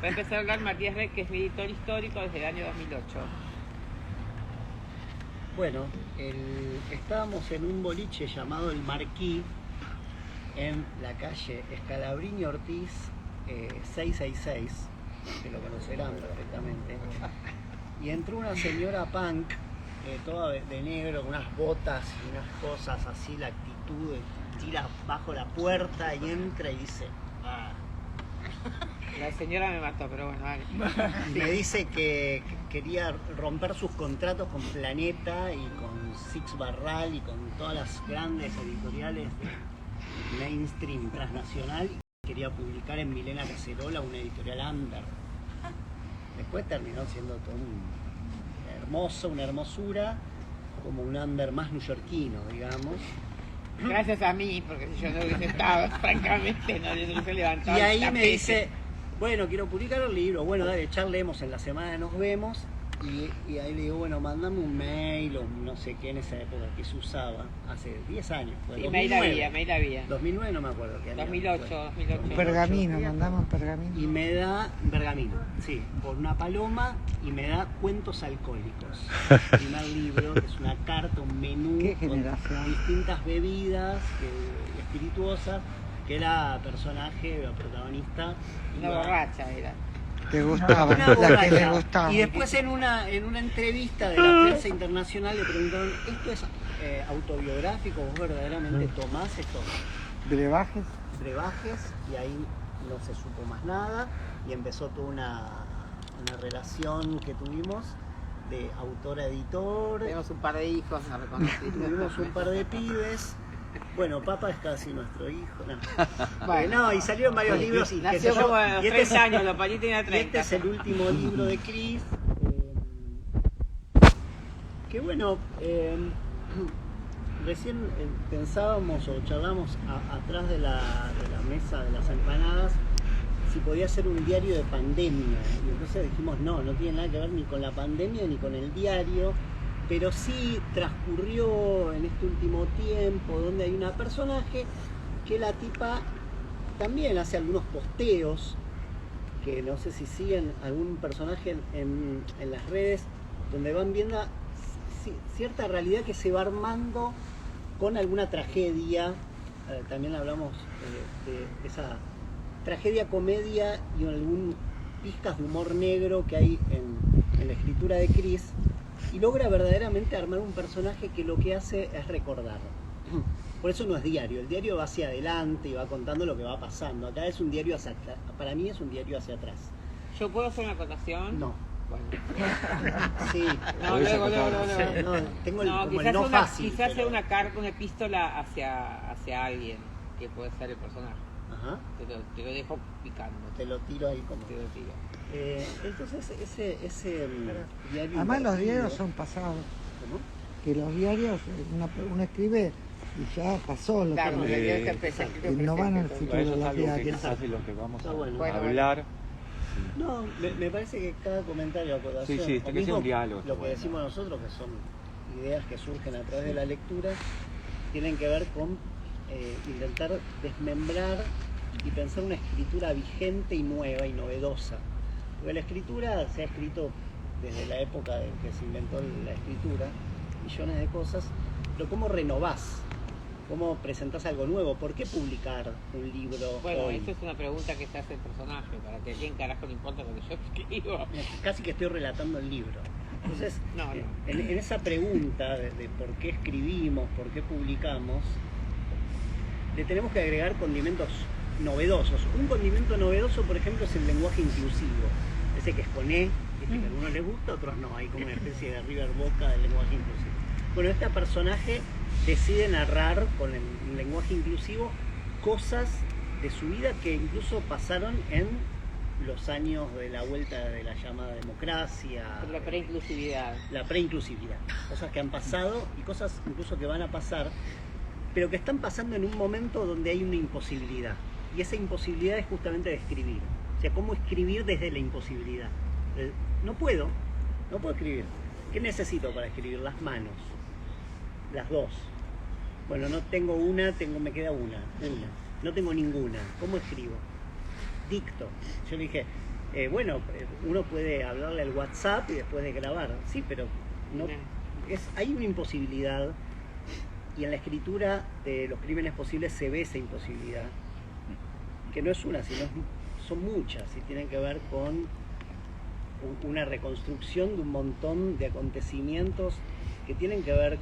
Va a empezar a hablar Matías Beck, que es mi editor histórico desde el año 2008. Bueno, estábamos en un boliche llamado El Marquí, en la calle Scalabrini Ortiz 666, que lo conocerán perfectamente, y entró una señora punk, toda de negro, con unas botas y unas cosas así, la actitud, tira bajo la puerta y entra y dice, ah. La señora me mató, pero bueno, vale. Y me dice que quería romper sus contratos con Planeta y con Six Barral y con todas las grandes editoriales de mainstream transnacional, y quería publicar en Milena Cacerola, una editorial under. Después terminó siendo todo una hermosura, como un under más neoyorquino, digamos. Gracias a mí, porque si yo no hubiese estado, francamente, no hubiese levantado. Y ahí me dice, bueno, quiero publicar el libro, bueno, dale, charlemos en la semana, nos vemos. Y ahí le digo, bueno, mandame un mail o no sé qué en esa época que se usaba, hace 10 años. Fue, Sí, 2009. mail había. 2009 no me acuerdo qué año. 2008. Un pergamino, mandamos pergamino. Y me da pergamino, sí, por una paloma, y me da Cuentos Alcohólicos. El primer libro, que es una carta, un menú con distintas bebidas espirituosas, que la personaje, la protagonista, Una borracha era. Te gustaba, una la borracha. que le gustaba. Y después en una entrevista de la prensa internacional le preguntaron, ¿esto es autobiográfico? ¿Vos verdaderamente tomás estos ¿Brebajes? brebajes? Y ahí no se supo más nada y empezó toda una relación que tuvimos de autor a editor. Tenemos un par de hijos, no reconocí. Tuvimos un par de pibes. Bueno, Papa es casi nuestro hijo. No, Bueno, no, y salieron varios libros. Y nació como a los 3 años, los Palí tenía 30. Este es el último libro de Cris. Que bueno, recién pensábamos o charlamos atrás de la mesa de las empanadas si podía ser un diario de pandemia. Y entonces dijimos, no tiene nada que ver ni con la pandemia ni con el diario. Pero sí transcurrió en este último tiempo donde hay una personaje que la tipa también hace algunos posteos, que no sé si siguen algún personaje en las redes, donde van viendo cierta realidad que se va armando con alguna tragedia. También hablamos de esa tragedia, comedia y algún pizcas de humor negro que hay en la escritura de Cris. Y logra verdaderamente armar un personaje que lo que hace es recordar. Por eso no es diario, el diario va hacia adelante y va contando lo que va pasando. Acá es un diario hacia atrás, para mí es un diario hacia atrás. ¿Yo puedo hacer una acotación? No. Bueno. Sí. No, luego. Tengo No, el no fácil. Quizás pero... sea una carta, una epístola hacia alguien, que puede ser el personaje. Ajá. Te lo dejo picando. Te lo tiro ahí como... Te lo tiro. Entonces ese diario... Además los diarios son pasados. ¿Cómo? Que los diarios, uno escribe y ya pasó lo Claro, que no van al futuro Eso es los algo que diarios. quizás de lo que vamos Está a bueno. hablar. No, me parece que cada comentario, acotación, Sí, o que mismo sea un diálogo. lo que decimos nosotros, que son ideas que surgen a través de la lectura, tienen que ver con intentar desmembrar y pensar una escritura vigente y nueva y novedosa. Porque la escritura se ha escrito desde la época en que se inventó la escritura, millones de cosas, pero ¿cómo renovás? ¿Cómo presentás algo nuevo? ¿Por qué publicar un libro Bueno, hoy? esto es una pregunta que se hace el personaje, para que a quién carajo le importa lo que yo escribo. Casi que estoy relatando el libro. Entonces, No. en esa pregunta de por qué escribimos, por qué publicamos, le tenemos que agregar condimentos novedosos. Un condimento novedoso, por ejemplo, es el lenguaje inclusivo. Ese que es con E, que a algunos les gusta, a otros no. Hay como una especie de River Boca del lenguaje inclusivo. Bueno, este personaje decide narrar con el lenguaje inclusivo cosas de su vida que incluso pasaron en los años de la vuelta de la llamada democracia. La preinclusividad. La preinclusividad. Cosas que han pasado y cosas incluso que van a pasar, pero que están pasando en un momento donde hay una imposibilidad. Y esa imposibilidad es justamente de escribir. O sea, ¿cómo escribir desde la imposibilidad? No puedo escribir. ¿Qué necesito para escribir? Las manos. Las dos. Bueno, no tengo una, me queda una. No tengo ninguna. ¿Cómo escribo? Dicto. Yo le dije, bueno, uno puede hablarle al WhatsApp y después de grabar, sí, pero no, hay una imposibilidad, y en la escritura de Los Crímenes Posibles se ve esa imposibilidad, que no es una, sino son muchas, y tienen que ver con una reconstrucción de un montón de acontecimientos que tienen que ver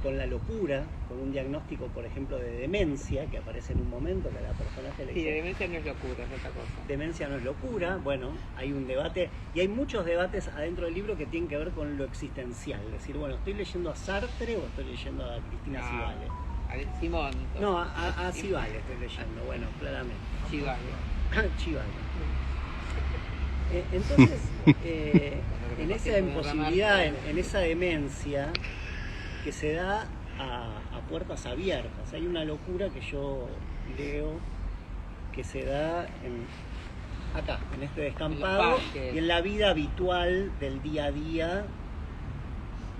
con la locura, con un diagnóstico, por ejemplo, de demencia, que aparece en un momento que la personaje le Sí, dice... demencia no es locura, es otra cosa. Demencia no es locura, bueno, hay un debate, y hay muchos debates adentro del libro que tienen que ver con lo existencial, es decir, bueno, ¿estoy leyendo a Sartre o estoy leyendo a Cristina Civale? A Simón. No, a Civale estoy leyendo, bueno, claramente. Chivale. Chivale. Entonces, en esa imposibilidad, en esa demencia que se da a puertas abiertas, hay una locura que yo leo que se da acá, en este descampado, y en la vida habitual del día a día,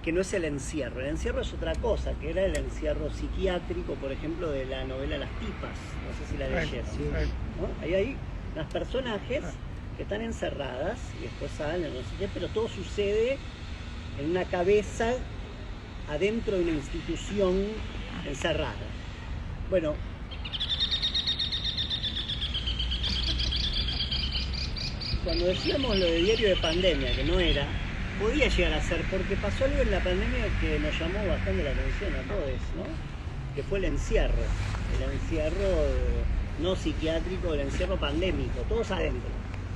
que no es el encierro. El encierro es otra cosa, que era el encierro psiquiátrico, por ejemplo, de la novela Las Tipas, no sé si la leyeron. Sí. ¿No? Ahí hay unos personajes que están encerradas y después salen, no sé qué, pero todo sucede en una cabeza adentro de una institución encerrada. Bueno, cuando decíamos lo de diario de pandemia, que no era, podía llegar a ser, porque pasó algo en la pandemia que nos llamó bastante la atención a todos, ¿no? Que fue el encierro no psiquiátrico, el encierro pandémico, todos adentro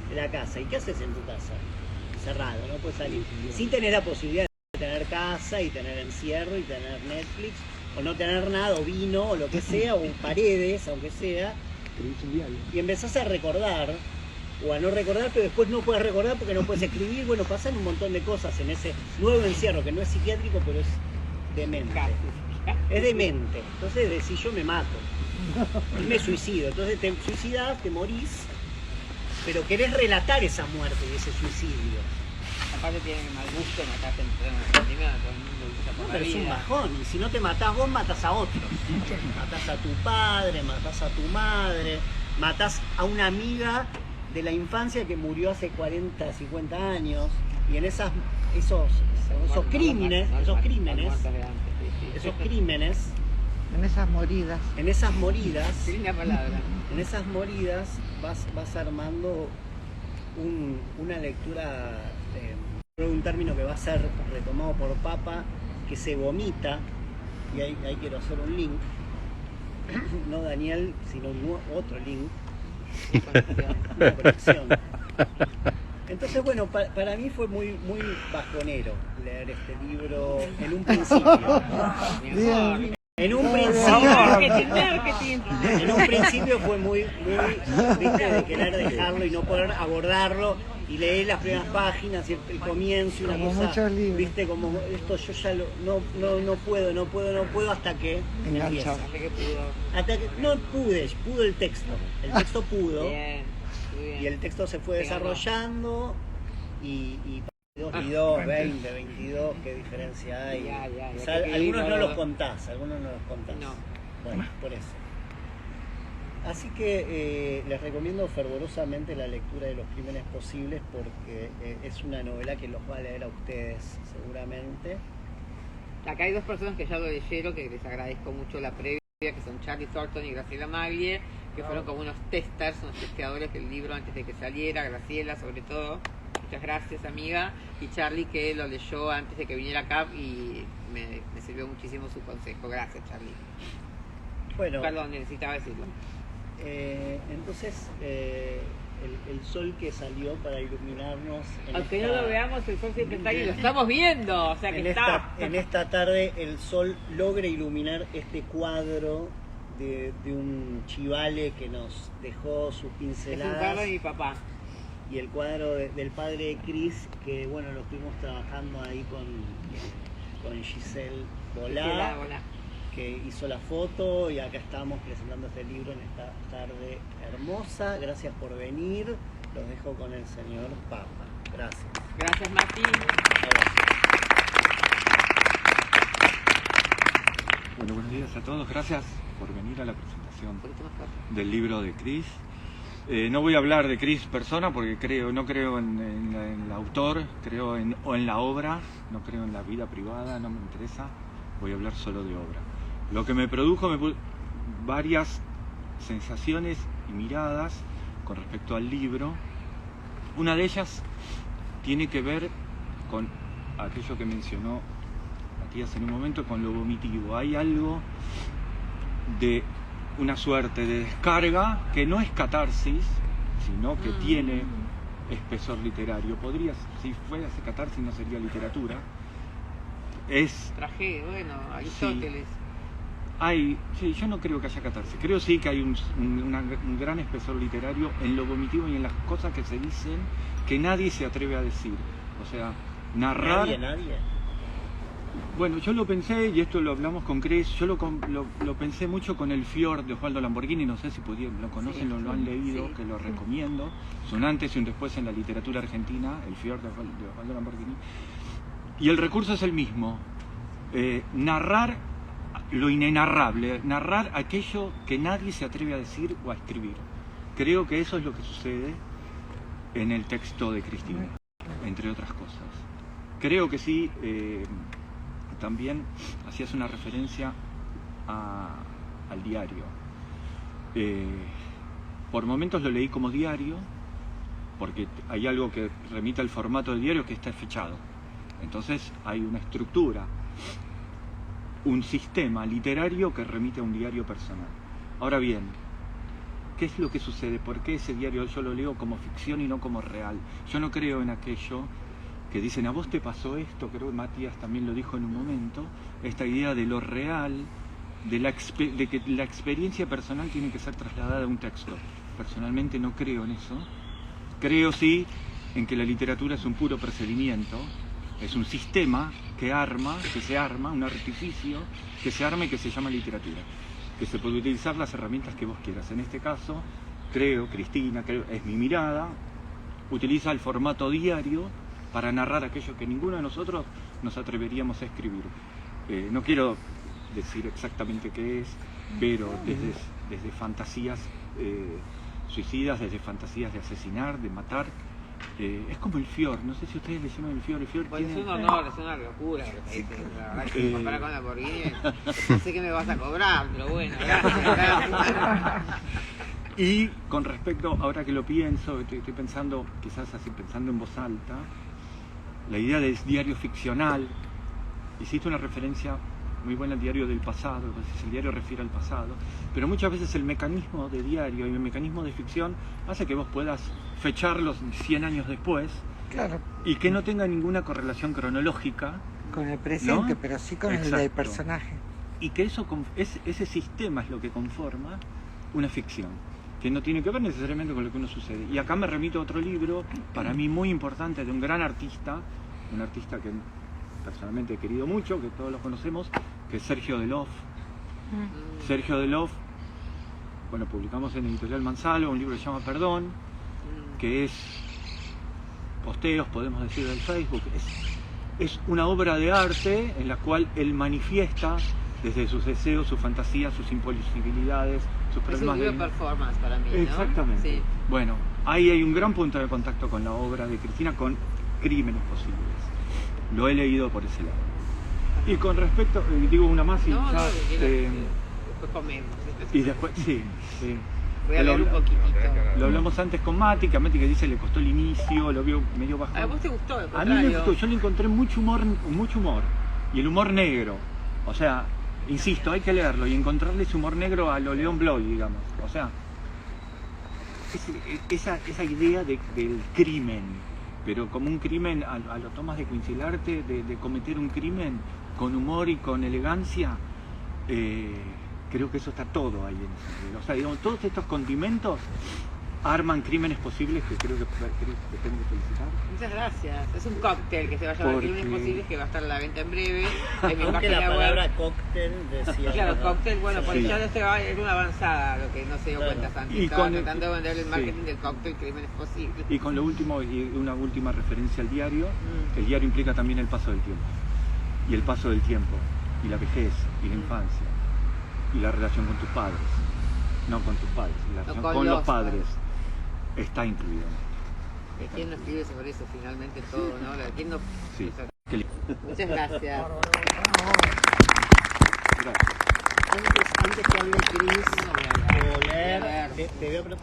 de la casa. ¿Y qué haces en tu casa? Encerrado, no puedes salir. Sí tenés la posibilidad de tener casa y tener encierro y tener Netflix, o no tener nada, o vino, o lo que sea, o paredes, aunque sea, y empezás a recordar, o a no recordar, pero después no puedes recordar porque no puedes escribir. Bueno, pasan un montón de cosas en ese nuevo encierro, que no es psiquiátrico, pero es demente. Es demente. Entonces decís, yo me mato, y me suicido. Entonces te suicidás, te morís, pero querés relatar esa muerte y ese suicidio. Aparte tienen mal gusto matarse en pleno pandemia, todo el mundo lucha por la Pero es un vida. bajón, y si no te matás vos, matás a otros. Matás a tu padre, matás a tu madre, matás a una amiga de la infancia que murió hace 40, 50 años, y en esos crímenes, En esas moridas. en esas moridas, Sí, la palabra. en esas moridas vas armando una lectura, un término que va a ser retomado por Papa, que se vomita, y ahí quiero hacer un link, no Daniel, sino otro link, una conexión. Entonces, bueno, para mí fue muy bajonero leer este libro en un principio. Bien. En un principio fue muy viste, de querer dejarlo y no poder abordarlo, y leer las primeras páginas y el comienzo y una Como cosa, muchos libros. viste, como esto yo ya no puedo hasta que Enganchado. empieza. Que pudo. Hasta que no pudo el texto pudo, Bien, muy bien. y el texto se fue desarrollando, y 22, 20, 22, qué diferencia hay. Ya, O sea, que algunos no no- los contás. No. Bueno, por eso. Así que les recomiendo fervorosamente la lectura de Los Crímenes Posibles, porque es una novela que los va a leer a ustedes seguramente. Acá hay dos personas que ya lo leyeron, que les agradezco mucho la previa, que son Charlie Thornton y Graciela Maglie, que fueron como unos testers, unos testeadores del libro antes de que saliera. Graciela, sobre todo, muchas gracias, amiga, y Charlie, que lo leyó antes de que viniera acá y me sirvió muchísimo su consejo. Gracias, Charlie. Bueno, Perdón, necesitaba decirlo. entonces el sol que salió para iluminarnos Aunque no lo veamos, el sol siempre está ahí, lo estamos viendo, o sea que en esta tarde el sol logra iluminar este cuadro de un Chivale que nos dejó sus Es un pinceladas, cuadro de mi papá. y el cuadro del padre de Cris, que bueno, lo estuvimos trabajando ahí con Giselle Bolá, que hizo la foto, y acá estamos presentando este libro en esta tarde hermosa. Gracias por venir, los dejo con el señor Papa. Gracias. Gracias, Mati. Bueno, buenos días a todos. Gracias por venir a la presentación Un poquito más fuerte. del libro de Cris. No voy a hablar de Cris persona porque no creo en el autor, creo en la obra, no creo en la vida privada, no me interesa, voy a hablar solo de obra. Lo que me produjo varias sensaciones y miradas con respecto al libro. Una de ellas tiene que ver con aquello que mencionó Matías en un momento, con lo vomitivo. Hay algo de una suerte de descarga que no es catarsis, sino que tiene espesor literario. Si fuese catarsis no sería literatura. Es tragedia, bueno, Aristóteles. Sí, yo no creo que haya catarsis. Creo sí que hay un gran espesor literario en lo vomitivo y en las cosas que se dicen que nadie se atreve a decir. O sea, narrar... Nadie. Bueno, yo lo pensé, y esto lo hablamos con Cris, yo lo pensé mucho con El Fiord de Osvaldo Lamborghini, no sé si lo conocen, Sí, lo han leído, sí. que lo recomiendo. Es un antes y un después en la literatura argentina, El Fiord de Osvaldo Lamborghini. Y el recurso es el mismo, narrar lo inenarrable, narrar aquello que nadie se atreve a decir o a escribir. Creo que eso es lo que sucede en el texto de Cristina, entre otras cosas. Creo que sí, también hacías una referencia al diario. Por momentos lo leí como diario, porque hay algo que remite al formato del diario que está fechado. Entonces hay una estructura, un sistema literario que remite a un diario personal. Ahora bien, ¿qué es lo que sucede? ¿Por qué ese diario yo lo leo como ficción y no como real? Yo no creo en aquello que dicen, a vos te pasó esto, creo que Matías también lo dijo en un momento, esta idea de lo real, de que la experiencia personal tiene que ser trasladada a un texto. Personalmente no creo en eso. Creo sí en que la literatura es un puro procedimiento, es un sistema que se arma, un artificio que se arma y que se llama literatura, que se puede utilizar las herramientas que vos quieras. En este caso, Cristina, es mi mirada, utiliza el formato diario para narrar aquello que ninguno de nosotros nos atreveríamos a escribir. No quiero decir exactamente qué es, pero desde fantasías suicidas, desde fantasías de asesinar, de matar. Es como el Fiord, no sé si ustedes le llaman el Fiord. El Fiord Bueno, tiene... es un honor, es una locura lo que dices. La verdad que si comparas con Lamborghini, no sé qué me vas a cobrar, pero bueno, gracias. Y con respecto, ahora que lo pienso, estoy pensando, quizás así pensando en voz alta, la idea del diario ficcional. Hiciste una referencia muy buena al diario del pasado, entonces el diario refiere al pasado, pero muchas veces el mecanismo de diario y el mecanismo de ficción hace que vos puedas fecharlos 100 años después, Claro, y que no tenga ninguna correlación cronológica, con el presente, ¿no? pero sí con el Exacto. del personaje. Y que ese sistema es lo que conforma una ficción, que no tiene que ver necesariamente con lo que uno sucede. Y acá me remito a otro libro, para mí muy importante, de un gran artista, un artista que personalmente he querido mucho, que todos lo conocemos, que es Sergio Delof. Sergio Delof, bueno, publicamos en Editorial Mansalva un libro que se llama Perdón, que es posteos, podemos decir, del Facebook. Es una obra de arte en la cual él manifiesta desde sus deseos, sus fantasías, sus imposibilidades, sus Es problemas un libro de performance para mí, ¿no? Exactamente. Sí. Bueno, ahí hay un gran punto de contacto con la obra de Cristina, con Crímenes Posibles. Lo he leído por ese lado. Y con respecto, digo una más y No, ya, después comemos. y después, sí. Voy a leer un poquitito. Lo hablamos antes con Mati, que a Mati que dice le costó el inicio, lo vio medio bajo. ¿A vos te gustó? Al A mí me contrario. gustó, yo le encontré mucho humor, y el humor negro. O sea, insisto, hay que leerlo y encontrarle ese humor negro a lo León Bloy, digamos. O sea, esa idea del crimen, pero como un crimen a lo Tomás de Quincelarte, de cometer un crimen con humor y con elegancia, creo que eso está todo ahí en ese libro. O sea, digamos, todos estos condimentos arman Crímenes Posibles que creo que tengo que felicitar. Muchas gracias. Es un cóctel que se va a llamar Porque- Crímenes Posibles, que va a estar a la venta en breve. En mi Aunque página la web. palabra cóctel decía... Claro, ¿no? cóctel, bueno, porque Sí. ya este va a ir una avanzada, lo que no se dio Claro. cuenta Santi. Y Estaba con- tratando de vender el sí. marketing del cóctel Crímenes Posibles. Y con lo último, y una última referencia al diario, el diario implica también el paso del tiempo. Y el paso del tiempo, y la vejez, y la infancia, y la relación con tus padres. No con tus padres, la relación con con los los padres. está incluido. ¿Quién no escribe sobre eso finalmente todo, no? ¿Quién no? Sí. Muchas gracias. Gracias. Antes que hable Cris, leer. te voy a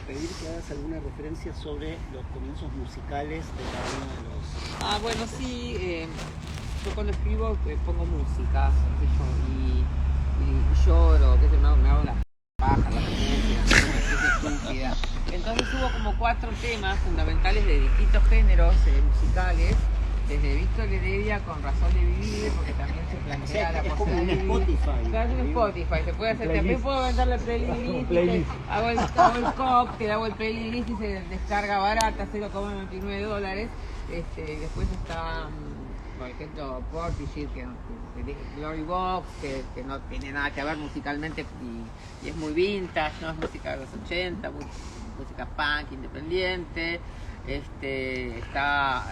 pedir que hagas alguna referencia sobre los comienzos musicales de cada uno de los... Bueno, sí, yo cuando escribo pongo música, qué sé yo, y lloro, que se me hago la paja, la estúpida. Entonces hubo como 4 temas fundamentales de distintos géneros musicales, desde Víctor Heredia con Razón de Vivir, porque también se plantea la es como posibilidad un de vivir. Spotify. Claro, es un Spotify, se puede hacer, también puedo venderle playlist, hago el cóctel, hago el playlist y se descarga barata, $0,99. Después está, por ejemplo, Portishead, que Glory Box, que no tiene nada que ver musicalmente y es muy vintage, no es música de los 80, música punk independiente. Está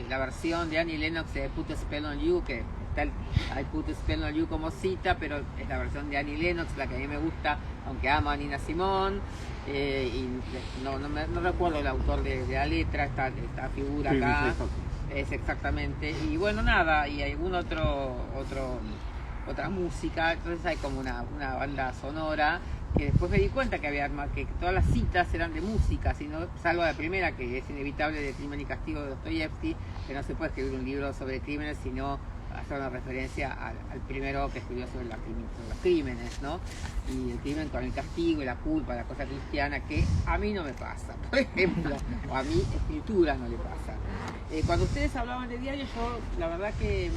la versión de Annie Lennox de Put a Spell on You, que está I Put a Spell on You como cita, pero es la versión de Annie Lennox la que a mí me gusta, aunque amo a Nina Simone. Y no recuerdo el autor de la letra, esta figura acá. Es exactamente. Y bueno, nada, y algún otra música. Entonces hay como una banda sonora que después me di cuenta que todas las citas eran de música, salvo la primera, que es inevitable, de Crimen y Castigo de Dostoyevsky, que no se puede escribir un libro sobre crímenes sino hacer una referencia al primero que escribió sobre los crímenes, ¿no? Y el crimen con el castigo y la culpa, la cosa cristiana, que a mí no me pasa, por ejemplo, o a mi escritura no le pasa. Cuando ustedes hablaban de diario, yo la verdad que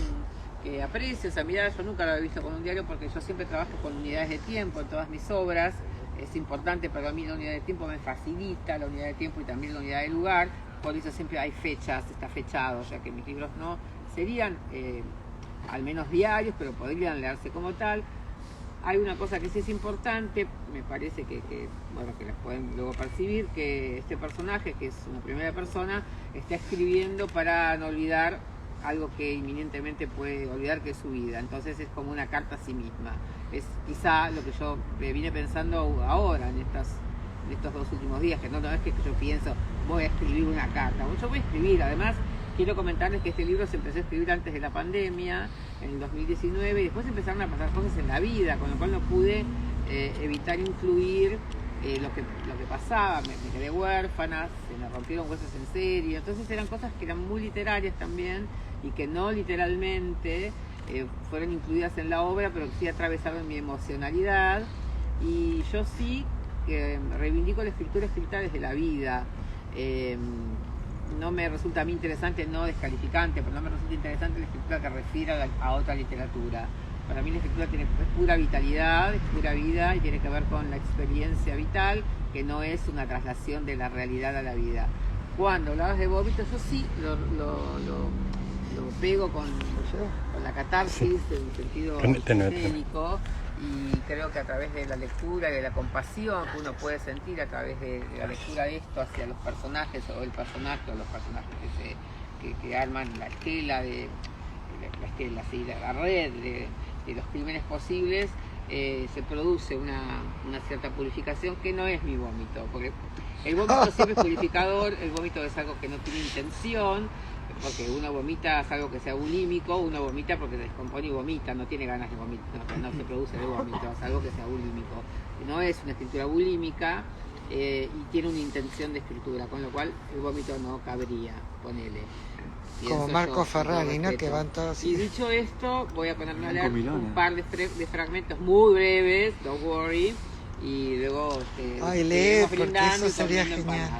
aprecio esa mirada. Yo nunca lo había visto con un diario porque yo siempre trabajo con unidades de tiempo en todas mis obras. Es importante para mí la unidad de tiempo, me facilita la unidad de tiempo y también la unidad de lugar. Por eso siempre hay fechas, está fechado, ya que mis libros no serían al menos diarios, pero podrían leerse como tal. Hay una cosa que sí es importante, me parece que las pueden luego percibir, que este personaje, que es una primera persona, está escribiendo para no olvidar algo que inminentemente puede olvidar, que es su vida. Entonces es como una carta a sí misma. Es quizá lo que yo vine pensando ahora, en estos 2 últimos días, que no es que yo pienso, voy a escribir una carta. Yo voy a escribir, además, quiero comentarles que este libro se empezó a escribir antes de la pandemia, en el 2019, y después empezaron a pasar cosas en la vida, con lo cual no pude evitar incluir lo que pasaba. Me quedé huérfana, se me rompieron huesos en serio. Entonces eran cosas que eran muy literarias también, y que no literalmente fueron incluidas en la obra, pero que sí atravesaron mi emocionalidad. Y yo sí reivindico la escritura escrita desde la vida. No me resulta a mí interesante, no descalificante, pero no me resulta interesante la escritura que refiere a otra literatura. Para mí la escritura es pura vitalidad, es pura vida, y tiene que ver con la experiencia vital, que no es una traslación de la realidad a la vida. Cuando hablabas de vómito, yo sí lo pego con la catarsis, en sentido escénico, y creo que a través de la lectura y de la compasión que uno puede sentir a través de la lectura de esto hacia los personajes, o el personaje, o los personajes que arman la estela, la red de los crímenes posibles, se produce una cierta purificación, que no es mi vómito, porque el vómito siempre es purificador. El vómito es algo que no tiene intención, porque uno vomita, es algo que sea bulímico, uno vomita porque se descompone y vomita, no tiene ganas de vomitar, no se produce el vómito, es algo que sea bulímico. No es una escritura bulímica, y tiene una intención de escritura, con lo cual el vómito no cabría, ponele. Como Marco Ferrari, ¿no? Que van todos... Y dicho esto, voy a ponerme a leer un par de fragmentos muy breves, don't worry, y luego ay, lee, porque eso sería genial.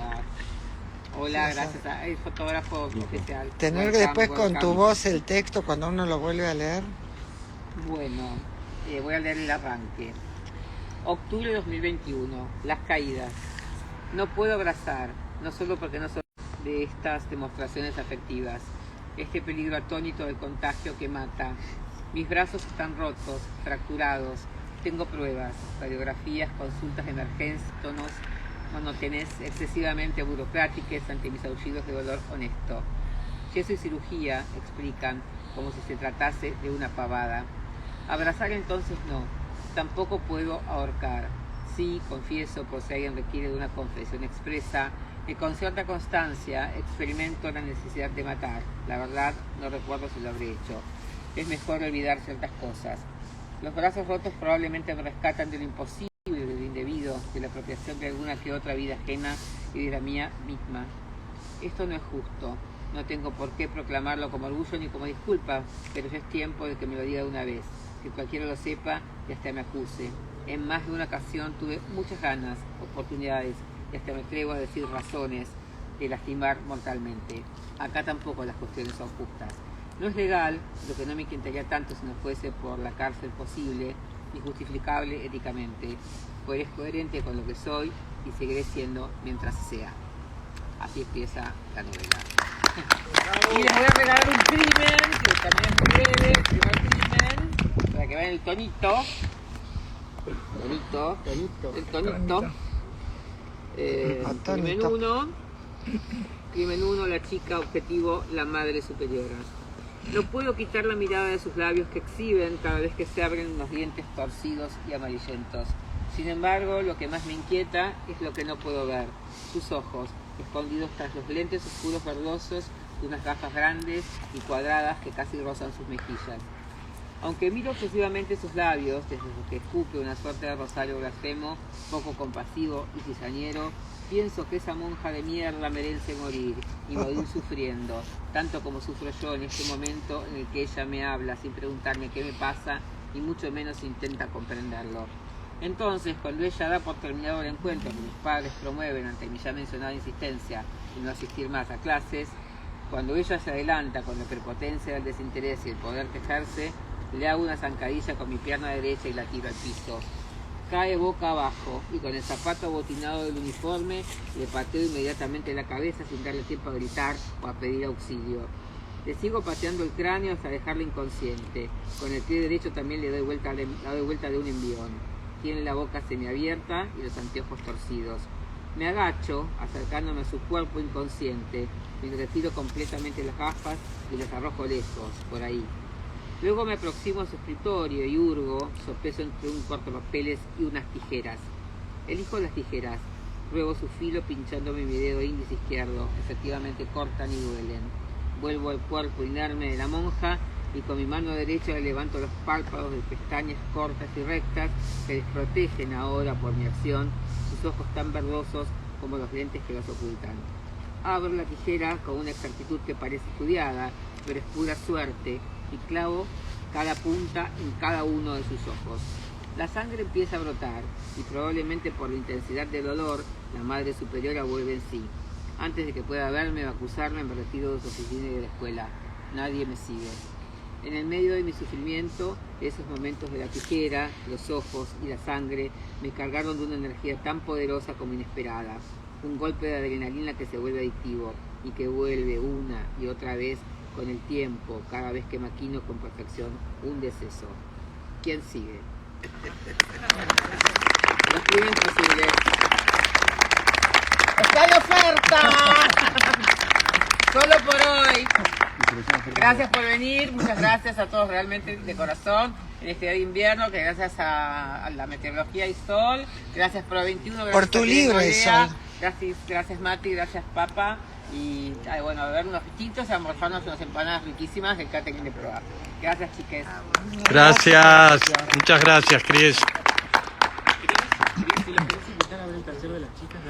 Hola, gracias al fotógrafo especial. Tener después con tu voz el texto cuando uno lo vuelve a leer. Bueno, voy a leer el arranque. Octubre de 2021, las caídas. No puedo abrazar, no solo porque no soy de estas demostraciones afectivas, este peligro atónito del contagio que mata. Mis brazos están rotos, fracturados. Tengo pruebas, radiografías, consultas de emergencia, tonos monotenes excesivamente burocráticas ante mis aullidos de dolor honesto. Yeso y cirugía, explican, como si se tratase de una pavada. Abrazar entonces no, tampoco puedo ahorcar. así, confieso, por si alguien requiere de una confesión expresa, que con cierta constancia experimento la necesidad de matar. La verdad, no recuerdo si lo habré hecho. Es mejor olvidar ciertas cosas. Los brazos rotos probablemente me rescatan de lo imposible, de lo indebido, de la apropiación de alguna que otra vida ajena y de la mía misma. Esto no es justo. No tengo por qué proclamarlo como orgullo ni como disculpa, pero ya es tiempo de que me lo diga de una vez, que cualquiera lo sepa y hasta me acuse. En más de una ocasión tuve muchas ganas, oportunidades y hasta me atrevo a decir razones de lastimar mortalmente. Acá tampoco las cuestiones son justas. No es legal, lo que no me inquietaría tanto si no fuese por la cárcel posible y justificable éticamente, pues es coherente con lo que soy y seguiré siendo mientras sea. Así empieza la novela. Y les voy a regalar un crimen, que también es muy breve, el primer crimen, para que vean el tonito. El tonito. Crimen 1, la chica objetivo, la madre superiora. No puedo quitar la mirada de sus labios que exhiben cada vez que se abren unos dientes torcidos y amarillentos. Sin embargo, lo que más me inquieta es lo que no puedo ver. Sus ojos, escondidos tras los lentes oscuros verdosos de unas gafas grandes y cuadradas que casi rozan sus mejillas. Aunque miro obsesivamente sus labios, desde los que escupe una suerte de rosario blasfemo, poco compasivo y cizañero, pienso que esa monja de mierda merece morir y morir sufriendo, tanto como sufro yo en este momento en el que ella me habla sin preguntarme qué me pasa y mucho menos intenta comprenderlo. Entonces, cuando ella da por terminado el encuentro que mis padres promueven ante mi ya mencionada insistencia en no asistir más a clases, cuando ella se adelanta con la prepotencia del desinterés y el poder quejarse, le hago una zancadilla con mi pierna derecha y la tiro al piso. Cae boca abajo y con el zapato abotinado del uniforme le pateo inmediatamente la cabeza sin darle tiempo a gritar o a pedir auxilio. Le sigo pateando el cráneo hasta dejarla inconsciente. Con el pie derecho también le doy vuelta de un envión. Tiene la boca semiabierta y los anteojos torcidos. Me agacho, acercándome a su cuerpo inconsciente. Me retiro completamente las gafas y las arrojo lejos, por ahí. Luego me aproximo a su escritorio y hurgo, sopeso entre un cortapapeles y unas tijeras. Elijo las tijeras, pruebo su filo pinchándome mi dedo índice izquierdo. Efectivamente cortan y duelen. Vuelvo al cuerpo inerme de la monja y con mi mano derecha le levanto los párpados de pestañas cortas y rectas que desprotegen ahora por mi acción sus ojos tan verdosos como los lentes que los ocultan. Abro la tijera con una exactitud que parece estudiada, pero es pura suerte, y clavo cada punta en cada uno de sus ojos. La sangre empieza a brotar y probablemente por la intensidad del dolor la madre superiora vuelve en sí. Antes de que pueda verme o acusarme me retiro de su oficina y de la escuela. Nadie me sigue. En el medio de mi sufrimiento, esos momentos de la tijera, los ojos y la sangre me cargaron de una energía tan poderosa como inesperada. Un golpe de adrenalina que se vuelve adictivo y que vuelve una y otra vez con el tiempo, cada vez que maquino con perfección un deceso. ¿Quién sigue? Los crímenes posibles. ¡Está de oferta! Solo por hoy. Gracias por venir, muchas gracias a todos realmente de corazón en este día de invierno, que gracias a la meteorología y sol, gracias Pro 21, gracias por tu libro, Sol. Gracias Mati, gracias Papa. Y bueno, a ver unos pichitos y a almorzarnos unas empanadas riquísimas del catering de probar. Gracias, chiques. Gracias, muchas gracias, Cris.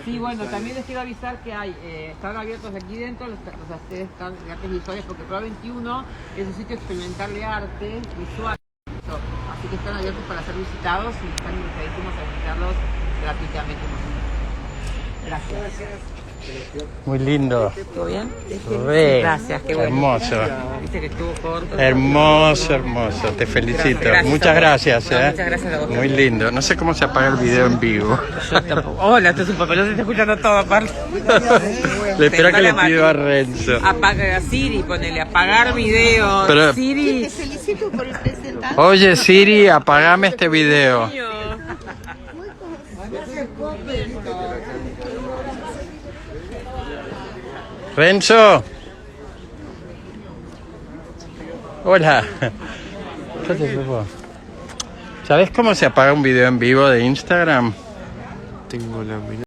Sí, bueno, también les quiero avisar que hay, están abiertos aquí dentro los de artes visuales, porque Pro 21 es un sitio experimental de arte visual, así que están abiertos para ser visitados y están invitadísimos a visitarlos gratuitamente. Gracias. Muy lindo. ¿Todo bien? Gracias, qué bueno. Hermoso. Viste que estuvo corto. Hermoso, hermoso. Te felicito. Gracias. Muchas gracias. Muchas gracias a vos. Muy lindo. No sé cómo se apaga el video en vivo. Yo tampoco. Hola, esto es un papelón, se está escuchando todo aparte. Le espero que le pido a Renzo. Apaga a Siri, ponele apagar video. Pero- Siri. Te felicito por el presentador. Oye Siri, apagame este video. Renzo. Hola. ¿Sabes cómo se apaga un video en vivo de Instagram? tengo la menor